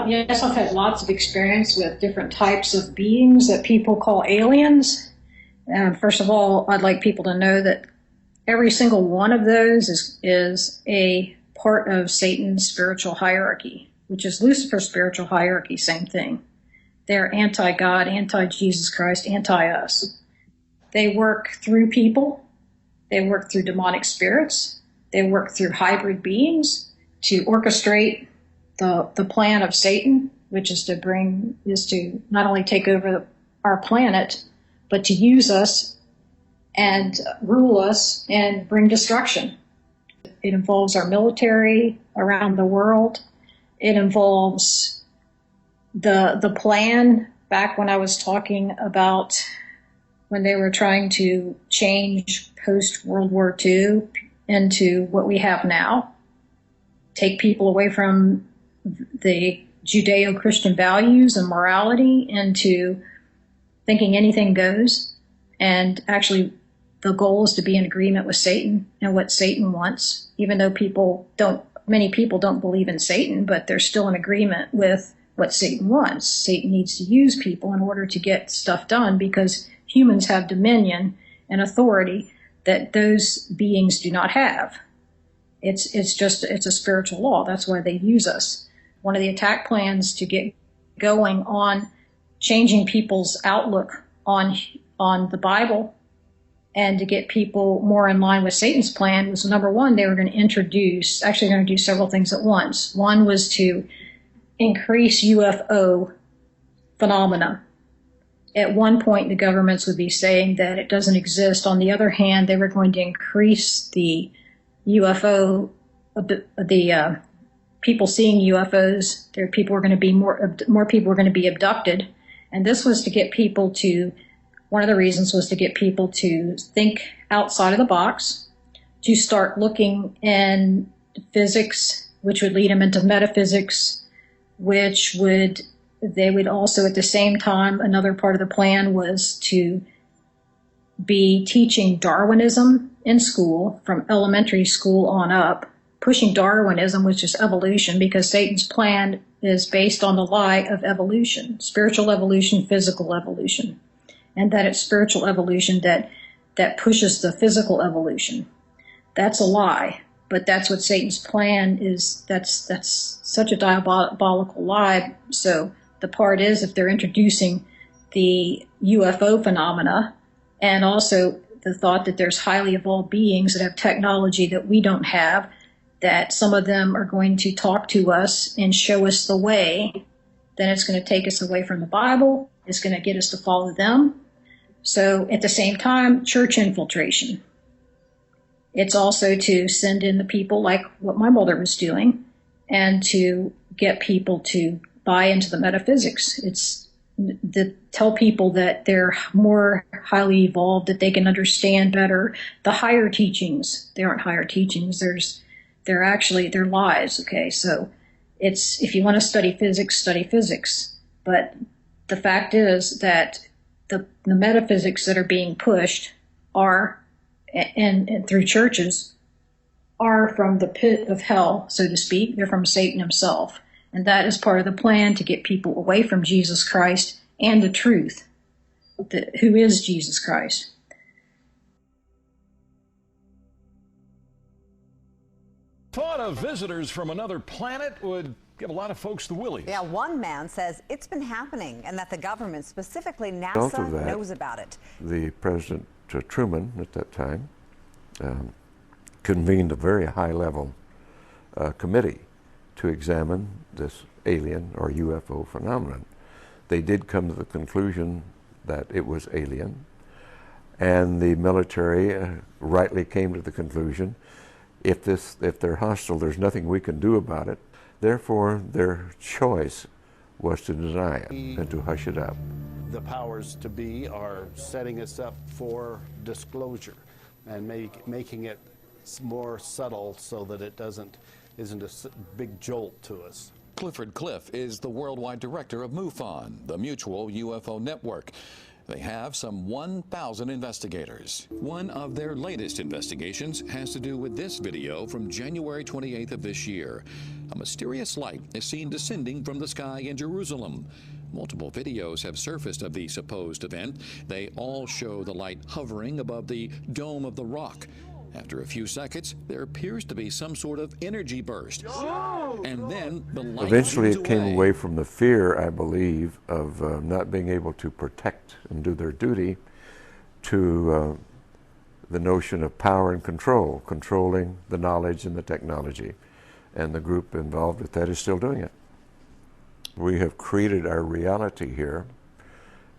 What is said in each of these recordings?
Yes, I've had lots of experience with different types of beings that people call aliens. First of all, I'd like people to know that every single one of those is a part of Satan's spiritual hierarchy, which is Lucifer's spiritual hierarchy, same thing. They're anti-God, anti-Jesus Christ, anti-us. They work through people. They work through demonic spirits. They work through hybrid beings to orchestrate the plan of Satan, which is to not only take over our planet, but to use us and rule us and bring destruction. It involves our military around the world. It involves the plan back when I was talking about when they were trying to change post-World War II into what we have now, take people away from the Judeo-Christian values and morality into thinking anything goes. And actually, the goal is to be in agreement with Satan and what Satan wants, even though many people don't believe in Satan, but they're still in agreement with what Satan wants. Satan needs to use people in order to get stuff done because humans have dominion and authority that those beings do not have. It's a spiritual law. That's why they use us. One of the attack plans to get going on changing people's outlook on the Bible and to get people more in line with Satan's plan was, number one, they were going to do several things at once. One was to increase UFO phenomena. At one point, the governments would be saying that it doesn't exist. On the other hand, they were going to increase the UFO, the people seeing UFOs. More people were going to be abducted, and this was to get people to. One of the reasons was to get people to think outside of the box, to start looking in physics, which would lead them into metaphysics, they would also at the same time, another part of the plan was to be teaching Darwinism in school from elementary school on up, pushing Darwinism, which is evolution, because Satan's plan is based on the lie of evolution, spiritual evolution, physical evolution, and that it's spiritual evolution that pushes the physical evolution. That's a lie, but that's what Satan's plan is. That's such a diabolical lie. So the part is, if they're introducing the UFO phenomena and also the thought that there's highly evolved beings that have technology that we don't have, that some of them are going to talk to us and show us the way, then it's going to take us away from the Bible. It's going to get us to follow them. So at the same time, church infiltration. It's also to send in the people like what my mother was doing and to get people to buy into the metaphysics. It's to tell people that they're more highly evolved, that they can understand better the higher teachings. They aren't higher teachings. They're lies. Okay, so it's, if you want to study physics. But the fact is that the metaphysics that are being pushed are, and through churches, are from the pit of hell, so to speak. They're from Satan himself. And that is part of the plan to get people away from Jesus Christ and the truth, who is Jesus Christ. Thought of visitors from another planet would give a lot of folks the willies. Yeah, one man says it's been happening and that the government, specifically NASA, knows about it. The President Truman at that time convened a very high-level committee to examine this alien or UFO phenomenon. They did come to the conclusion that it was alien, and the military rightly came to the conclusion, if they're hostile, there's nothing we can do about it. Therefore, their choice was to deny it and to hush it up. The powers to be are setting us up for disclosure and making it more subtle so that it isn't a big jolt to us. Clifford Cliff is the worldwide director of MUFON, the Mutual UFO Network. They have some 1,000 investigators. One of their latest investigations has to do with this video from January 28th of this year. A mysterious light is seen descending from the sky in Jerusalem. Multiple videos have surfaced of the supposed event. They all show the light hovering above the Dome of the Rock. After a few seconds, there appears to be some sort of energy burst. And then the light eventually it came away. away from the fear, I believe, of not being able to protect and do their duty to the notion of power and control, controlling the knowledge and the technology. And the group involved with that is still doing it. We have created our reality here,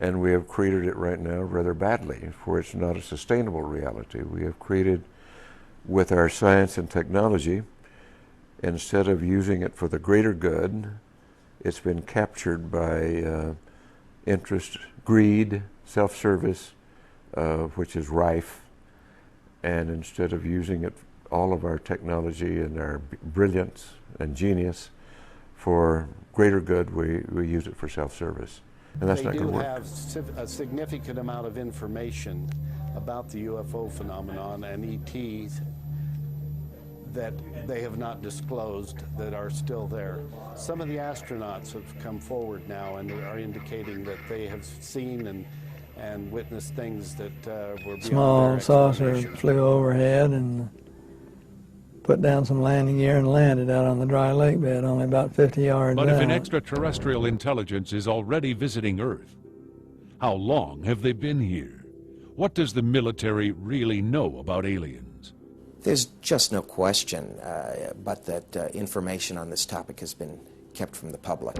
and we have created it right now rather badly, for it's not a sustainable reality. We have created, with our science and technology, instead of using it for the greater good, it's been captured by interest, greed, self-service, which is rife. And instead of using it, all of our technology and our brilliance and genius for greater good, we use it for self-service. And that's not going to work. They do have a significant amount of information about the UFO phenomenon and ETs that they have not disclosed that are still there. Some of the astronauts have come forward now and are indicating that they have seen and witnessed things that were beyond Small their saucer explanation. flew overhead and put down some landing gear and landed out on the dry lake bed, only about 50 yards But if an out. extraterrestrial intelligence is already visiting Earth, how long have they been here? What does the military really know about aliens? There's just no question but that information on this topic has been kept from the public.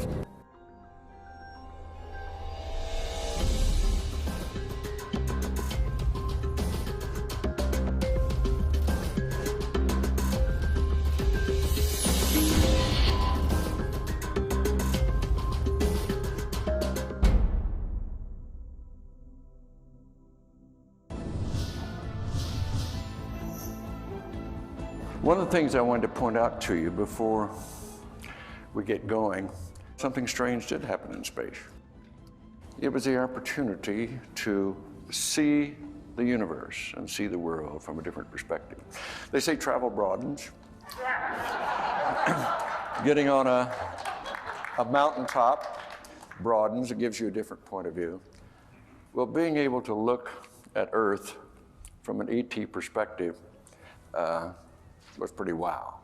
One of the things I wanted to point out to you before we get going, something strange did happen in space. It was the opportunity to see the universe and see the world from a different perspective. They say travel broadens. Getting on a mountaintop broadens, it gives you a different point of view. Well, being able to look at Earth from an ET perspective was pretty wow.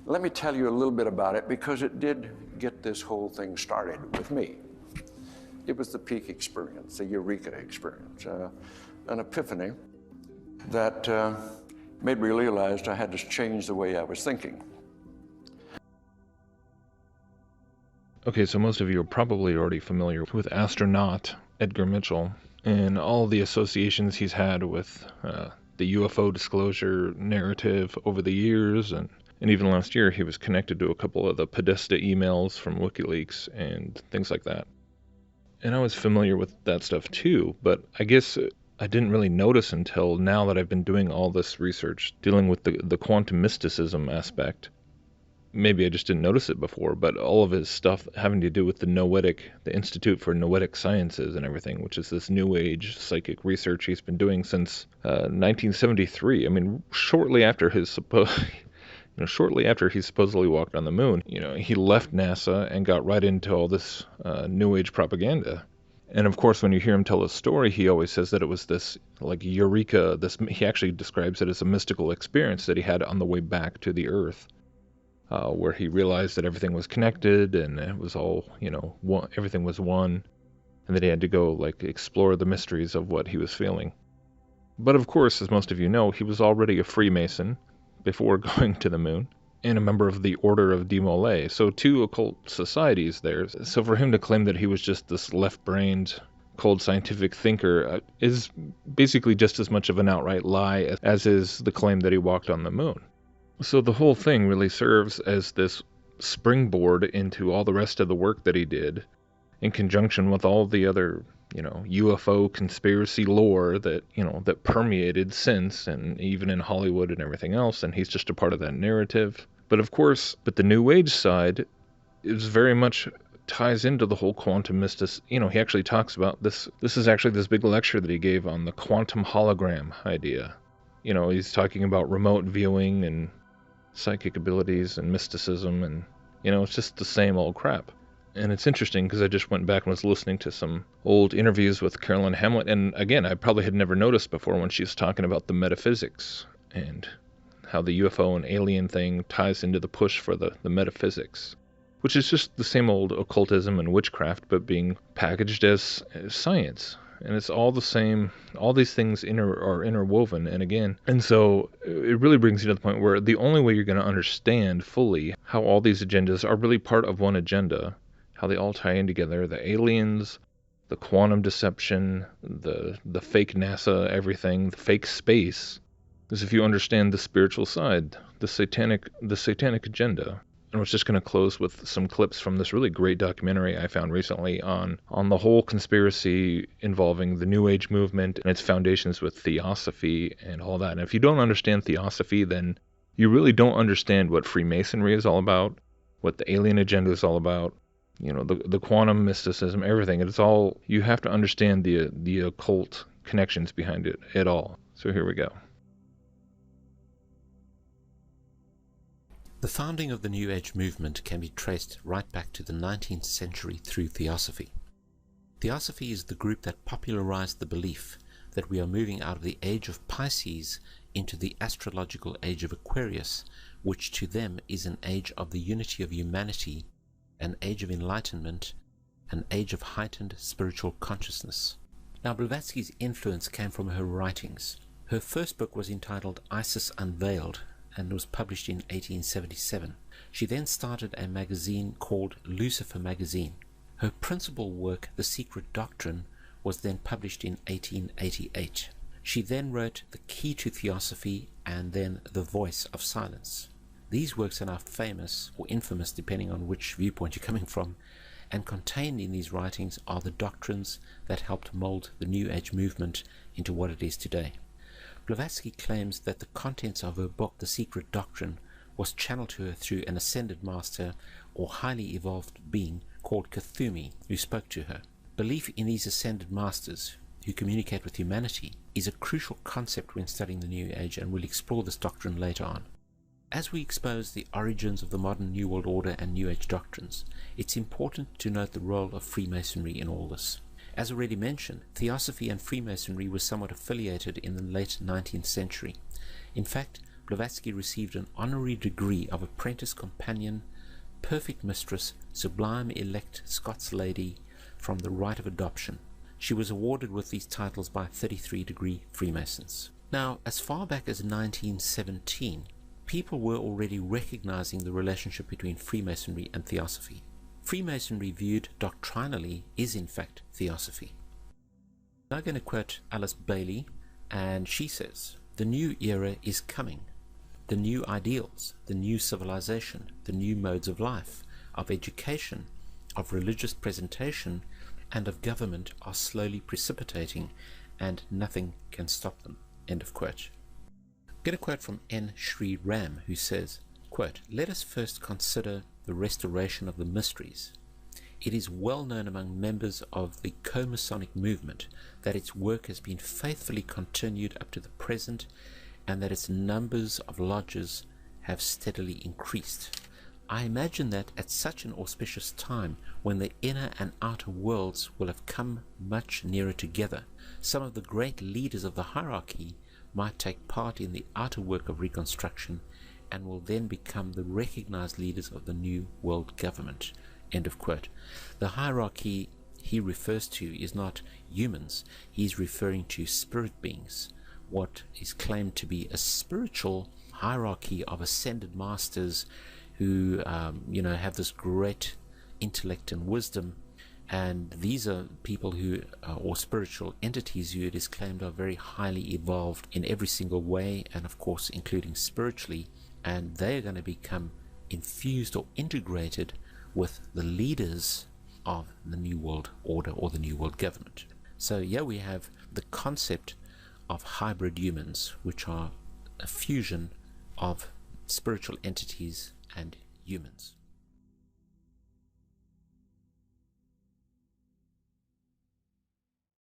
Let me tell you a little bit about it because it did get this whole thing started with me. It was the peak experience, the eureka experience, an epiphany that made me realize I had to change the way I was thinking. Okay, so most of you are probably already familiar with Astro-not, Edgar Mitchell, and all the associations he's had with the UFO disclosure narrative over the years, and even last year he was connected to a couple of the Podesta emails from WikiLeaks and things like that. And I was familiar with that stuff too, but I guess I didn't really notice until now that I've been doing all this research dealing with the quantum mysticism aspect. Maybe I just didn't notice it before, but all of his stuff having to do with the Noetic, the Institute for Noetic Sciences and everything, which is this new age psychic research he's been doing since 1973. I mean, shortly after he supposedly walked on the moon, he left NASA and got right into all this new age propaganda. And of course, when you hear him tell his story, he always says that it was this like eureka. He actually describes it as a mystical experience that he had on the way back to the Earth. Where he realized that everything was connected and it was all, everything was one, and that he had to go explore the mysteries of what he was feeling. But of course, as most of you know, he was already a Freemason before going to the moon, and a member of the Order of Demolay, so two occult societies there. So for him to claim that he was just this left-brained, cold scientific thinker is basically just as much of an outright lie as is the claim that he walked on the moon. So the whole thing really serves as this springboard into all the rest of the work that he did, in conjunction with all the other, UFO conspiracy lore that, that permeated since, and even in Hollywood and everything else, and he's just a part of that narrative. But of course, the New Age side is very much ties into the whole quantum mystic. You know, he actually talks about this. This is actually this big lecture that he gave on the quantum hologram idea. You know, he's talking about remote viewing and psychic abilities and mysticism, and, you know, it's just the same old crap. And it's interesting because I just went back and was listening to some old interviews with Carolyn Hamlet, and again, I probably had never noticed before when she was talking about the metaphysics and how the UFO and alien thing ties into the push for the metaphysics, which is just the same old occultism and witchcraft, but being packaged as science. And it's all the same, all these things are interwoven, and so it really brings you to the point where the only way you're going to understand fully how all these agendas are really part of one agenda, how they all tie in together, the aliens, the quantum deception, the fake NASA everything, the fake space, is if you understand the spiritual side, the satanic agenda. And I was just going to close with some clips from this really great documentary I found recently on the whole conspiracy involving the New Age movement and its foundations with Theosophy and all that. And if you don't understand Theosophy, then you really don't understand what Freemasonry is all about, what the alien agenda is all about, you know, the quantum mysticism, everything. It's all, you have to understand the occult connections behind it all. So here we go. The founding of the New Age movement can be traced right back to the 19th century through Theosophy. Theosophy is the group that popularized the belief that we are moving out of the age of Pisces into the astrological age of Aquarius, which to them is an age of the unity of humanity, an age of enlightenment, an age of heightened spiritual consciousness. Now, Blavatsky's influence came from her writings. Her first book was entitled Isis Unveiled, and was published in 1877. She then started a magazine called Lucifer Magazine. Her principal work, The Secret Doctrine, was then published in 1888. She then wrote The Key to Theosophy and then The Voice of Silence. These works are now famous or infamous depending on which viewpoint you're coming from, and contained in these writings are the doctrines that helped mold the New Age movement into what it is today. Blavatsky claims that the contents of her book, The Secret Doctrine, was channeled to her through an ascended master or highly evolved being called Cthulhu, who spoke to her. Belief in these ascended masters, who communicate with humanity, is a crucial concept when studying the New Age, and we'll explore this doctrine later on. As we expose the origins of the modern New World Order and New Age doctrines, it's important to note the role of Freemasonry in all this. As already mentioned, Theosophy and Freemasonry were somewhat affiliated in the late 19th century. In fact, Blavatsky received an honorary degree of Apprentice Companion, Perfect Mistress, Sublime Elect Scots Lady from the Rite of Adoption. She was awarded with these titles by 33-degree Freemasons. Now, as far back as 1917, people were already recognizing the relationship between Freemasonry and Theosophy. Freemasonry viewed doctrinally is in fact Theosophy. I'm going to quote Alice Bailey, and she says, "The new era is coming. The new ideals, the new civilization, the new modes of life, of education, of religious presentation, and of government are slowly precipitating, and nothing can stop them." End of quote. I'm going to quote from N. Sri Ram, who says, quote, "Let us first consider the restoration of the mysteries. It is well known among members of the co-Masonic movement that its work has been faithfully continued up to the present, and that its numbers of lodges have steadily increased. I imagine that at such an auspicious time, when the inner and outer worlds will have come much nearer together, some of the great leaders of the hierarchy might take part in the outer work of reconstruction, and will then become the recognized leaders of the new world government." End of quote. The hierarchy he refers to is not humans. He's referring to spirit beings, what is claimed to be a spiritual hierarchy of ascended masters who have this great intellect and wisdom, and these are people who or spiritual entities who it is claimed are very highly evolved in every single way, and of course including spiritually, and they're going to become infused or integrated with the leaders of the New World Order or the New World Government. So here we have the concept of hybrid humans, which are a fusion of spiritual entities and humans.